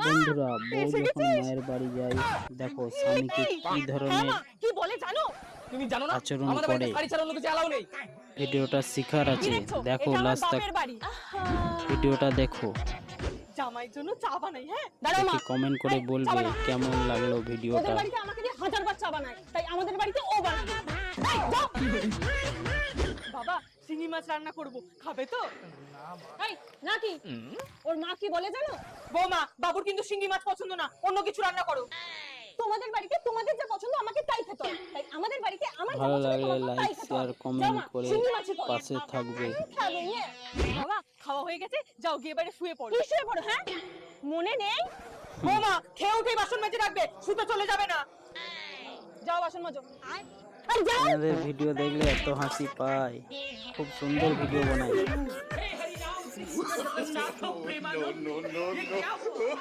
বন্ধুরা, বউ যখন মায়ের বাড়ি যায়, দেখো স্বামীকে কি ধরনের কি বলে জানো? তুমি জানো না আচরণ আমাদের করে। বাড়িতে শাড়ি ছাড়া অন্য কিছু এলাও নেই। ভিডিওটা শিখার কি আছে, দেখছো? দেখো এটা আমার লাস্ট তক বাপের বাড়ি। ভিডিওটা দেখো। জামাইয়ের জন্য চা বানাই। হ্যাঁ, দাঁড়াও মা। দেখে কমেন্ট করে এই, চা বলবে বানাও। কেমন লাগলো ওদের ভিডিওটা। বাড়িতে আমাকে দিয়ে 1000 বার চা বানায়, তাই আমাদের বাড়িতে ও বানাবে। এই, যাও। বাবা, চিংড়ি মাছ রান্না করব, খাবে তো? এই, নাকি ওর মা কি বলে জানো? বৌমা, বাবুর কিন্তু চিংড়ি মাছ পছন্দ না, অন্য কিছু রান্না করো। তোমাদের বাড়িতে তোমাদের যা পছন্দ আমাকে তাই খেতে হয়, তাই আমাদের বাড়িতে আমার যা ভালো পছন্দ লাগলে তোমাকেও তাই লাইক খেতে শেয়ার হবে। কমেন্ট যাও মা, করে চিংড়ি মাছই করো। পাশে থাকবে। খাবে ইয়ে। বাবা, খাওয়া হয়ে গেছে, যাও গিয়ে বাইরে শুয়ে পড়ো। কি শুয়ে পড়ো? হ্যাঁ, মনে নেই? বৌমা, খেয়ে উঠে বাসন মেজে রাখবে, শুতে চলে যাবে না। যাও বাসন মাজো। আর যাও। আমাদের ভিডিও দেখলে এত হাসি পায়, খুব সুন্দর ভিডিও বানাই।